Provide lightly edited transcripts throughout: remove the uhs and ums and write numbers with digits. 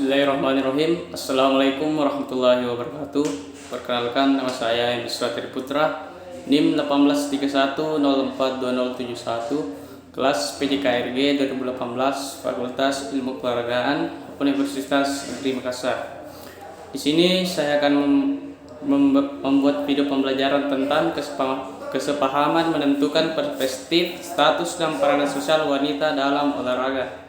Bismillahirrahmanirrahim. Assalamualaikum warahmatullahi wabarakatuh. Perkenalkan, nama saya Hendra Triputra, NIM 1831042071, kelas PJKRG 2018, Fakultas Ilmu Keluargaan, Universitas Negeri Makassar. Di sini saya akan membuat video pembelajaran tentang kesepahaman menentukan perspektif, status, dan peranan sosial wanita dalam olahraga.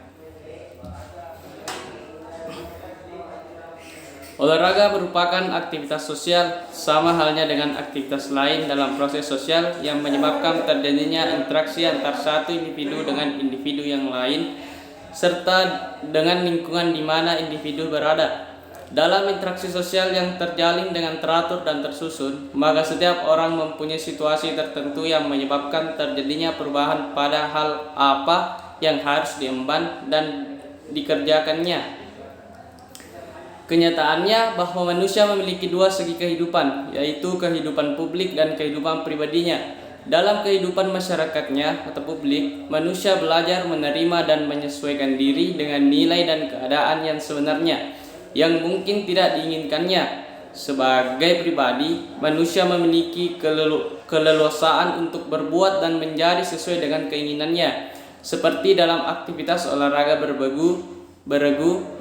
Olahraga merupakan aktivitas sosial, sama halnya dengan aktivitas lain dalam proses sosial yang menyebabkan terjadinya interaksi antar satu individu dengan individu yang lain, serta dengan lingkungan di mana individu berada. Dalam interaksi sosial yang terjalin dengan teratur dan tersusun, maka setiap orang mempunyai situasi tertentu yang menyebabkan terjadinya perubahan pada hal apa yang harus diemban dan dikerjakannya. Kenyataannya bahwa manusia memiliki dua segi kehidupan, yaitu kehidupan publik dan kehidupan pribadinya. Dalam kehidupan masyarakatnya atau publik, manusia belajar menerima dan menyesuaikan diri dengan nilai dan keadaan yang sebenarnya, yang mungkin tidak diinginkannya. Sebagai pribadi, manusia memiliki keleluasaan untuk berbuat dan menjadi sesuai dengan keinginannya, seperti dalam aktivitas olahraga beregu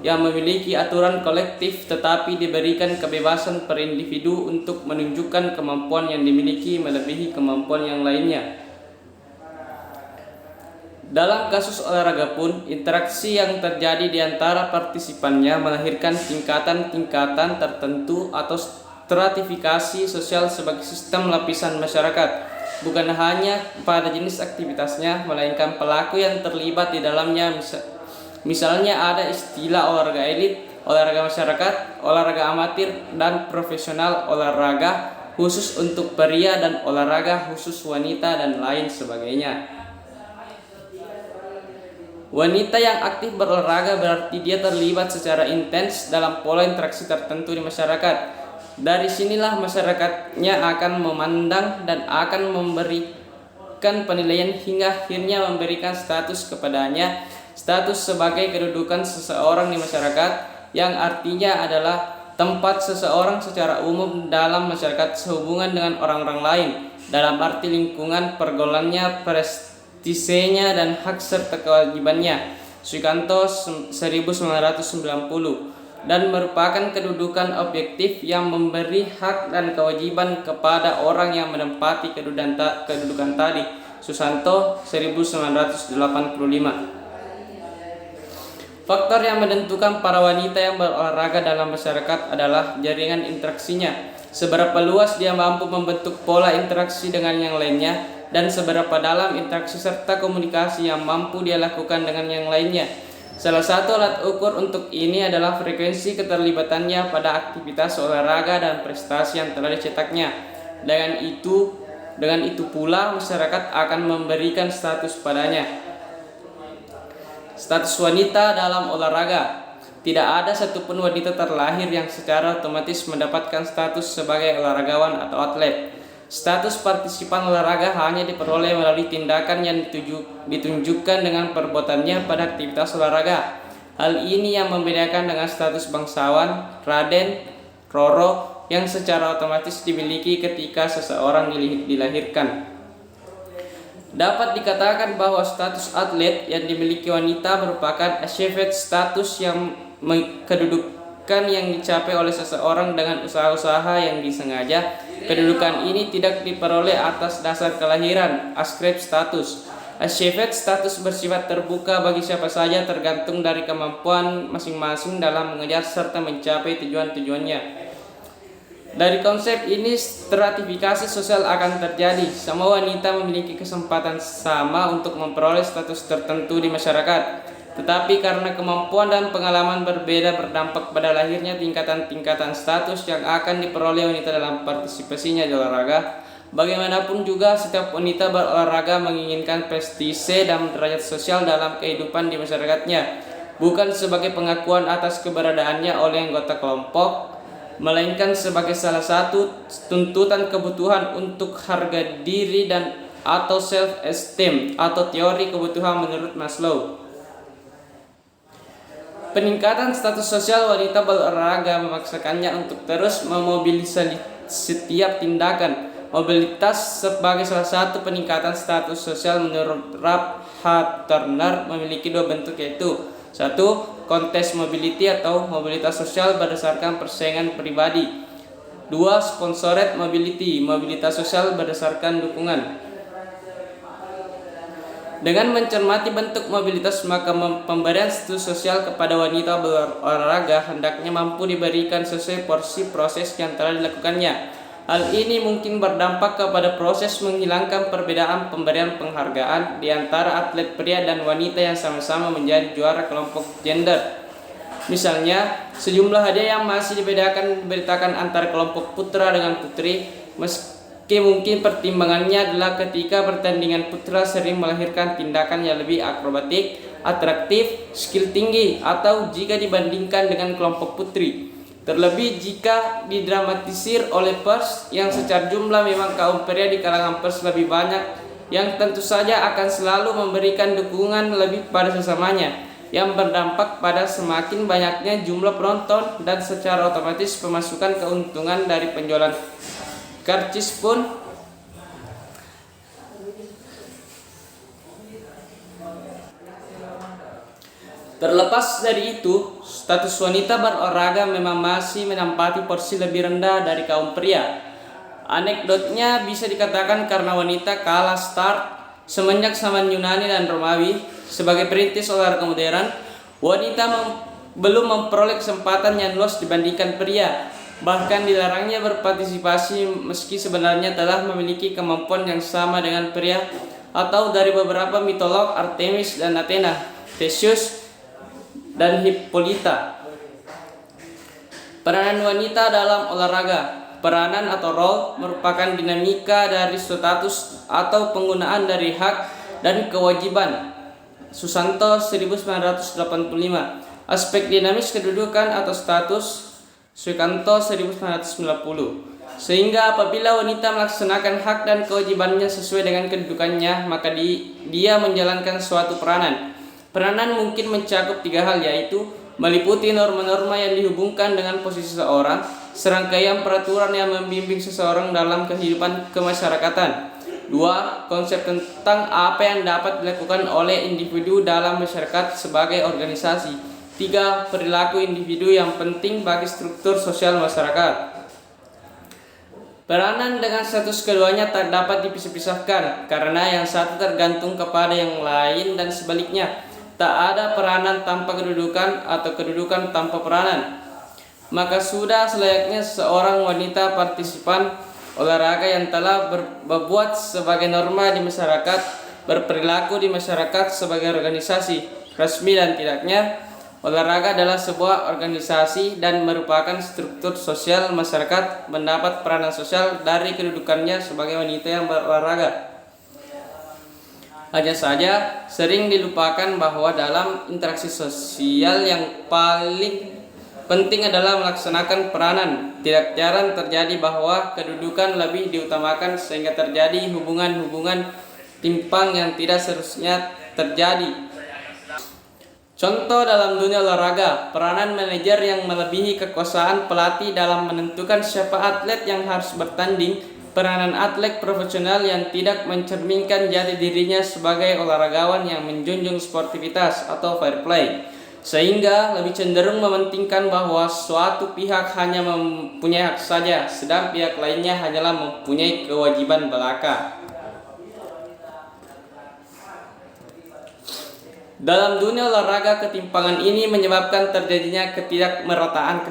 yang memiliki aturan kolektif tetapi diberikan kebebasan per individu untuk menunjukkan kemampuan yang dimiliki melebihi kemampuan yang lainnya. Dalam kasus olahraga pun, interaksi yang terjadi di antara partisipannya melahirkan tingkatan-tingkatan tertentu atau stratifikasi sosial sebagai sistem lapisan masyarakat, bukan hanya pada jenis aktivitasnya, melainkan pelaku yang terlibat di dalamnya. Misalnya ada istilah olahraga elit, olahraga masyarakat, olahraga amatir, dan profesional, olahraga khusus untuk pria, dan olahraga khusus wanita, dan lain sebagainya. Wanita yang aktif berolahraga berarti dia terlibat secara intens dalam pola interaksi tertentu di masyarakat. Dari sinilah masyarakatnya akan memandang dan akan memberikan penilaian hingga akhirnya memberikan status kepadanya. Status sebagai kedudukan seseorang di masyarakat, yang artinya adalah tempat seseorang secara umum dalam masyarakat sehubungan dengan orang-orang lain, dalam arti lingkungan, pergaulannya, prestisenya, dan hak serta kewajibannya. Suikanto 1990, dan merupakan kedudukan objektif yang memberi hak dan kewajiban kepada orang yang menempati kedudukan tadi. Susanto 1985. Faktor yang menentukan para wanita yang berolahraga dalam masyarakat adalah jaringan interaksinya. Seberapa luas dia mampu membentuk pola interaksi dengan yang lainnya, dan seberapa dalam interaksi serta komunikasi yang mampu dia lakukan dengan yang lainnya. Salah satu alat ukur untuk ini adalah frekuensi keterlibatannya pada aktivitas olahraga dan prestasi yang telah dicetaknya. Dengan itu pula masyarakat akan memberikan status padanya. Status wanita dalam olahraga. Tidak ada satupun wanita terlahir yang secara otomatis mendapatkan status sebagai olahragawan atau atlet. Status partisipan olahraga hanya diperoleh melalui tindakan yang ditunjukkan dengan perbuatannya pada aktivitas olahraga. Hal ini yang membedakan dengan status bangsawan, raden, roro yang secara otomatis dimiliki ketika seseorang dilahirkan. Dapat dikatakan bahwa status atlet yang dimiliki wanita merupakan achieved status yang kedudukan yang dicapai oleh seseorang dengan usaha-usaha yang disengaja. Kedudukan ini tidak diperoleh atas dasar kelahiran, ascribed status. Achieved status bersifat terbuka bagi siapa saja tergantung dari kemampuan masing-masing dalam mengejar serta mencapai tujuan-tujuannya. Dari konsep ini, stratifikasi sosial akan terjadi. Semua wanita memiliki kesempatan sama untuk memperoleh status tertentu di masyarakat. Tetapi karena kemampuan dan pengalaman berbeda berdampak pada lahirnya tingkatan-tingkatan status yang akan diperoleh wanita dalam partisipasinya di olahraga. Bagaimanapun juga, setiap wanita berolahraga menginginkan prestise dan derajat sosial dalam kehidupan di masyarakatnya, bukan sebagai pengakuan atas keberadaannya oleh anggota kelompok, melainkan sebagai salah satu tuntutan kebutuhan untuk harga diri dan atau self-esteem atau teori kebutuhan menurut Maslow. Peningkatan status sosial wanita berolahraga memaksakannya untuk terus memobilisasi setiap tindakan. Mobilitas sebagai salah satu peningkatan status sosial menurut Ralph H. Turner memiliki dua bentuk, yaitu: satu, kontes mobility atau mobilitas sosial berdasarkan persaingan pribadi. Dua, sponsored mobility, mobilitas sosial berdasarkan dukungan. Dengan mencermati bentuk mobilitas, maka pemberian status sosial kepada wanita berolahraga hendaknya mampu diberikan sesuai porsi proses yang telah dilakukannya. Hal ini mungkin berdampak kepada proses menghilangkan perbedaan pemberian penghargaan di antara atlet pria dan wanita yang sama-sama menjadi juara kelompok gender. Misalnya, sejumlah hadiah yang masih diberitakan antara kelompok putra dengan putri, meski mungkin pertimbangannya adalah ketika pertandingan putra sering melahirkan tindakan yang lebih akrobatik, atraktif, skill tinggi, atau jika dibandingkan dengan kelompok putri. Terlebih jika didramatisir oleh pers, yang secara jumlah memang kaum pria di kalangan pers lebih banyak, yang tentu saja akan selalu memberikan dukungan lebih pada sesamanya, yang berdampak pada semakin banyaknya jumlah penonton dan secara otomatis pemasukan keuntungan dari penjualan karcis pun. Terlepas dari itu, status wanita berolahraga memang masih menempati porsi lebih rendah dari kaum pria. Anekdotnya bisa dikatakan karena wanita kalah start semenjak zaman Yunani dan Romawi. Sebagai perintis olahraga modern, wanita belum memperoleh kesempatan yang luas dibandingkan pria. Bahkan dilarangnya berpartisipasi meski sebenarnya telah memiliki kemampuan yang sama dengan pria. Atau dari beberapa mitolog, Artemis dan Athena, Theseus dan Hippolyta. Peranan wanita dalam olahraga. Peranan atau role merupakan dinamika dari status atau penggunaan dari hak dan kewajiban. Susanto 1985. Aspek dinamis kedudukan atau status. Sukanto 1990. Sehingga apabila wanita melaksanakan hak dan kewajibannya sesuai dengan kedudukannya, maka dia menjalankan suatu peranan. Peranan mungkin mencakup tiga hal, yaitu meliputi norma-norma yang dihubungkan dengan posisi seseorang, serangkaian peraturan yang membimbing seseorang dalam kehidupan kemasyarakatan. 2. Konsep tentang apa yang dapat dilakukan oleh individu dalam masyarakat sebagai organisasi. 3. Perilaku individu yang penting bagi struktur sosial masyarakat. Peranan dengan status keduanya tak dapat dipisah-pisahkan karena yang satu tergantung kepada yang lain dan sebaliknya. Tak ada peranan tanpa kedudukan atau kedudukan tanpa peranan. Maka sudah selayaknya seorang wanita partisipan olahraga yang telah berbuat sebagai norma di masyarakat, berperilaku di masyarakat sebagai organisasi resmi dan tidaknya. Olahraga adalah sebuah organisasi dan merupakan struktur sosial masyarakat, mendapat peranan sosial dari kedudukannya sebagai wanita yang berolahraga. Hanya saja sering dilupakan bahwa dalam interaksi sosial yang paling penting adalah melaksanakan peranan. Tidak jarang terjadi bahwa kedudukan lebih diutamakan sehingga terjadi hubungan-hubungan timpang yang tidak seharusnya terjadi. Contoh dalam dunia olahraga, peranan manajer yang melebihi kekuasaan pelatih dalam menentukan siapa atlet yang harus bertanding, peranan atlet profesional yang tidak mencerminkan jati dirinya sebagai olahragawan yang menjunjung sportivitas atau fair play, sehingga lebih cenderung mementingkan bahwa suatu pihak hanya mempunyai hak saja, sedang pihak lainnya hanyalah mempunyai kewajiban belaka. Dalam dunia olahraga, ketimpangan ini menyebabkan terjadinya ketidakmerataan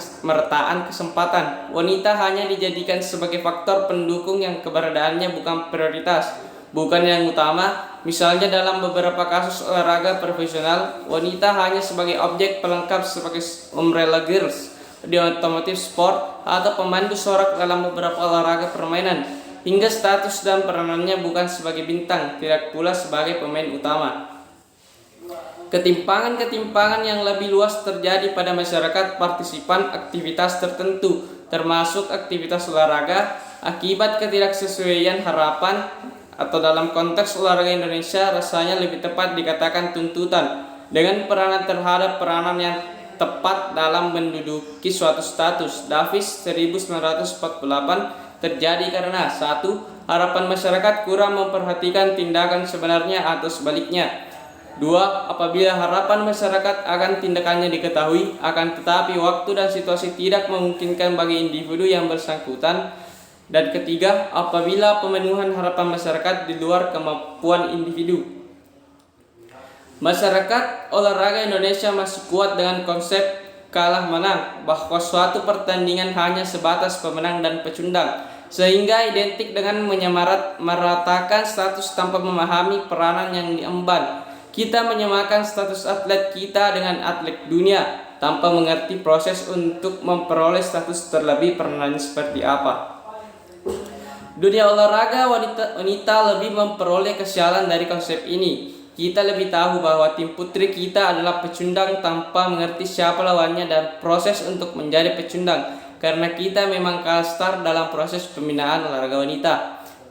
kesempatan. Wanita hanya dijadikan sebagai faktor pendukung yang keberadaannya bukan prioritas, bukan yang utama. Misalnya dalam beberapa kasus olahraga profesional, wanita hanya sebagai objek pelengkap sebagai umbrella girls di otomotif sport atau pemandu sorak dalam beberapa olahraga permainan, hingga status dan peranannya bukan sebagai bintang, tidak pula sebagai pemain utama. Ketimpangan-ketimpangan yang lebih luas terjadi pada masyarakat partisipan aktivitas tertentu, termasuk aktivitas olahraga, akibat ketidaksesuaian harapan, atau dalam konteks olahraga Indonesia rasanya lebih tepat dikatakan tuntutan, dengan peranan terhadap peranan yang tepat dalam menduduki suatu status. Davis 1948 terjadi karena 1. Harapan masyarakat kurang memperhatikan tindakan sebenarnya atau sebaliknya. 2. Apabila harapan masyarakat akan tindakannya diketahui, akan tetapi waktu dan situasi tidak memungkinkan bagi individu yang bersangkutan. Dan 3. Apabila pemenuhan harapan masyarakat di luar kemampuan individu. Masyarakat olahraga Indonesia masih kuat dengan konsep kalah menang, bahwa suatu pertandingan hanya sebatas pemenang dan pecundang, sehingga identik dengan menyamaratakan status tanpa memahami peranan yang diemban. Kita menyamakan status atlet kita dengan atlet dunia tanpa mengerti proses untuk memperoleh status terlebih peranannya seperti apa. Dunia olahraga wanita lebih memperoleh kesialan dari konsep ini. Kita lebih tahu bahwa tim putri kita adalah pecundang tanpa mengerti siapa lawannya dan proses untuk menjadi pecundang, karena kita memang kalah start dalam proses pembinaan olahraga wanita.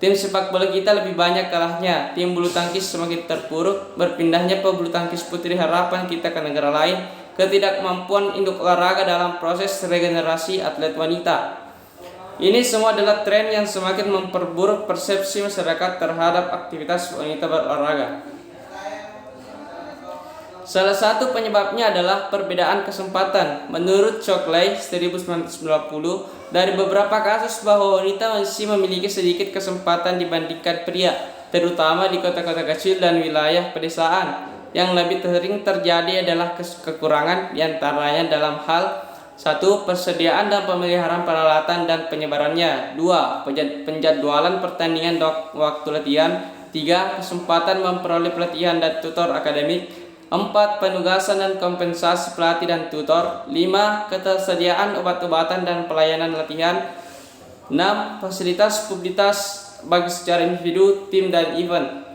Tim sepak bola kita lebih banyak kalahnya. Tim bulu tangkis semakin terpuruk. Berpindahnya pebulu tangkis putri harapan kita ke negara lain. Ketidakmampuan induk olahraga dalam proses regenerasi atlet wanita. Ini semua adalah tren yang semakin memperburuk persepsi masyarakat terhadap aktivitas wanita berolahraga. Salah satu penyebabnya adalah perbedaan kesempatan. Menurut Shockley 1990, dari beberapa kasus bahwa wanita masih memiliki sedikit kesempatan dibandingkan pria, terutama di kota-kota kecil dan wilayah pedesaan. Yang lebih sering terjadi adalah kekurangan diantaranya dalam hal 1. Persediaan dan pemeliharaan peralatan dan penyebarannya. 2. Penjadwalan pertandingan waktu latihan. 3. Kesempatan memperoleh pelatihan dan tutor akademik. 4. Penugasan dan kompensasi pelatih dan tutor. 5. Ketersediaan obat-obatan dan pelayanan latihan. 6. Fasilitas publitas bagi secara individu, tim, dan event.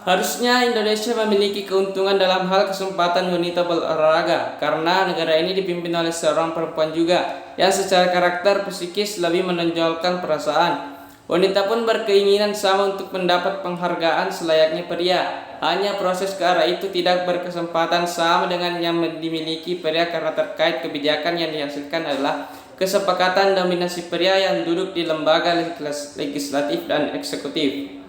Harusnya Indonesia memiliki keuntungan dalam hal kesempatan wanita berolahraga, karena negara ini dipimpin oleh seorang perempuan juga, yang secara karakter psikis lebih menonjolkan perasaan. Wanita pun berkeinginan sama untuk mendapat penghargaan selayaknya pria. Hanya proses ke arah itu tidak berkesempatan sama dengan yang dimiliki pria karena terkait kebijakan yang dihasilkan adalah kesepakatan dominasi pria yang duduk di lembaga legislatif dan eksekutif.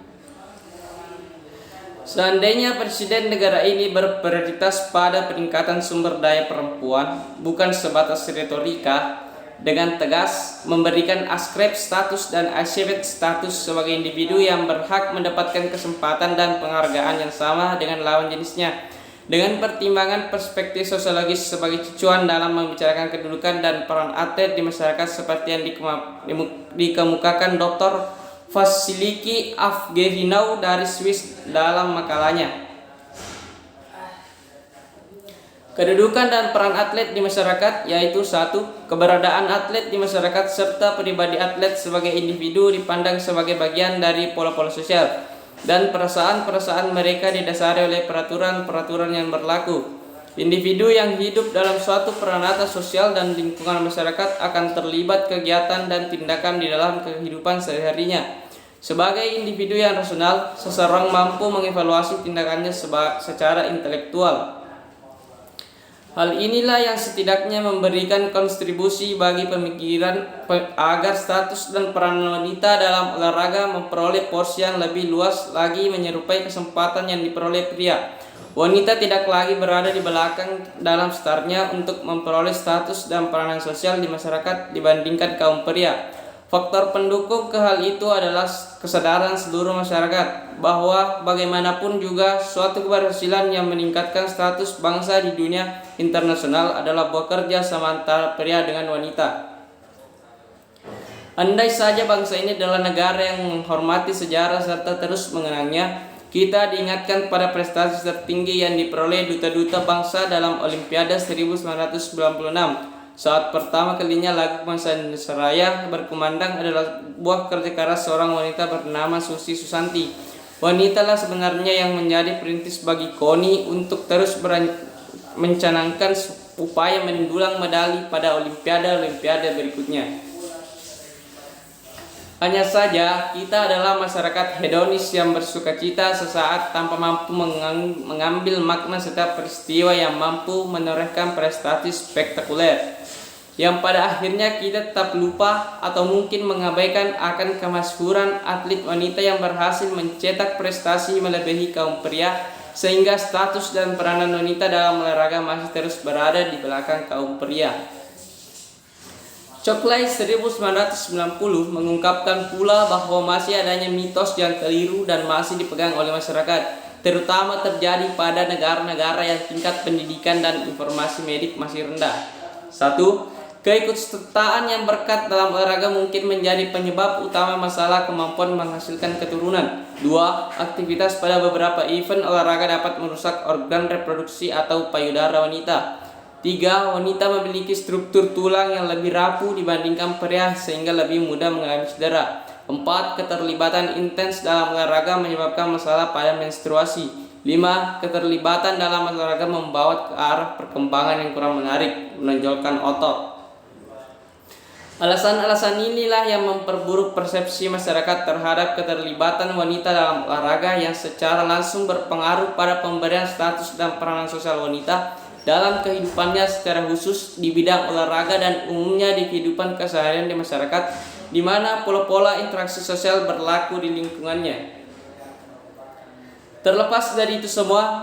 Seandainya presiden negara ini berprioritas pada peningkatan sumber daya perempuan, bukan sebatas retorika, dengan tegas memberikan askrip status dan asyibet status sebagai individu yang berhak mendapatkan kesempatan dan penghargaan yang sama dengan lawan jenisnya, dengan pertimbangan perspektif sosiologis sebagai cucuan dalam membicarakan kedudukan dan peran atlet di masyarakat seperti yang dikemukakan Dr. Vasiliki Avgevinov dari Swiss dalam makalahnya. Kedudukan dan peran atlet di masyarakat, yaitu 1. Keberadaan atlet di masyarakat serta pribadi atlet sebagai individu dipandang sebagai bagian dari pola-pola sosial, dan perasaan-perasaan mereka didasari oleh peraturan-peraturan yang berlaku. Individu yang hidup dalam suatu peranata sosial dan lingkungan masyarakat akan terlibat kegiatan dan tindakan di dalam kehidupan sehari-harinya. Sebagai individu yang rasional, seseorang mampu mengevaluasi tindakannya secara intelektual. Hal inilah yang setidaknya memberikan kontribusi bagi pemikiran agar status dan peran wanita dalam olahraga memperoleh porsi yang lebih luas lagi menyerupai kesempatan yang diperoleh pria. Wanita tidak lagi berada di belakang dalam startnya untuk memperoleh status dan peranan sosial di masyarakat dibandingkan kaum pria. Faktor pendukung ke hal itu adalah kesadaran seluruh masyarakat bahwa bagaimanapun juga suatu keberhasilan yang meningkatkan status bangsa di dunia internasional adalah bekerja sama antara pria dengan wanita. Andai saja bangsa ini adalah negara yang menghormati sejarah serta terus mengenangnya, kita diingatkan pada prestasi tertinggi yang diperoleh duta-duta bangsa dalam Olimpiade 1996. Saat pertama kalinya lagu bangsa Indonesia Raya berkumandang adalah buah kerja keras seorang wanita bernama Susi Susanti. Wanitalah sebenarnya yang menjadi perintis bagi KONI untuk terus mencanangkan upaya mendulang medali pada Olimpiade berikutnya. Hanya saja kita adalah masyarakat hedonis yang bersukacita sesaat tanpa mampu mengambil makna setiap peristiwa yang mampu menorehkan prestasi spektakuler, yang pada akhirnya kita tetap lupa atau mungkin mengabaikan akan kemasyhuran atlet wanita yang berhasil mencetak prestasi melebihi kaum pria, sehingga status dan peranan wanita dalam olahraga masih terus berada di belakang kaum pria. Cochley 1990 mengungkapkan pula bahwa masih adanya mitos yang keliru dan masih dipegang oleh masyarakat, terutama terjadi pada negara-negara yang tingkat pendidikan dan informasi medik masih rendah. 1. Keikutsertaan yang berkat dalam olahraga mungkin menjadi penyebab utama masalah kemampuan menghasilkan keturunan. 2. Aktivitas pada beberapa event olahraga dapat merusak organ reproduksi atau payudara wanita. 3. Wanita memiliki struktur tulang yang lebih rapuh dibandingkan pria sehingga lebih mudah mengalami cedera. 4. Keterlibatan intens dalam olahraga menyebabkan masalah pada menstruasi. 5. Keterlibatan dalam olahraga membawa ke arah perkembangan yang kurang menarik, menonjolkan otot. Alasan-alasan inilah yang memperburuk persepsi masyarakat terhadap keterlibatan wanita dalam olahraga, yang secara langsung berpengaruh pada pemberian status dan peranan sosial wanita dalam kehidupannya secara khusus di bidang olahraga dan umumnya di kehidupan keseharian di masyarakat, di mana pola-pola interaksi sosial berlaku di lingkungannya. Terlepas dari itu semua,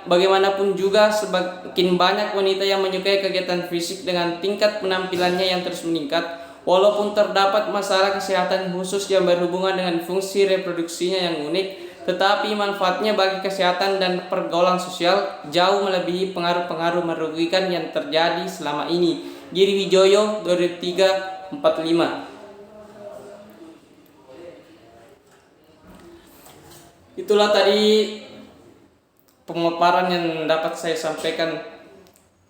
bagaimanapun juga semakin banyak wanita yang menyukai kegiatan fisik dengan tingkat penampilannya yang terus meningkat, walaupun terdapat masalah kesehatan khusus yang berhubungan dengan fungsi reproduksinya yang unik, tetapi manfaatnya bagi kesehatan dan pergaulan sosial jauh melebihi pengaruh-pengaruh merugikan yang terjadi selama ini. Giri Wijoyo 2345. Itulah tadi pemaparan yang dapat saya sampaikan.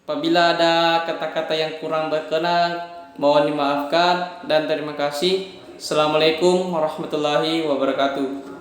Apabila ada kata-kata yang kurang berkenan, mohon dimaafkan dan terima kasih. Assalamualaikum warahmatullahi wabarakatuh.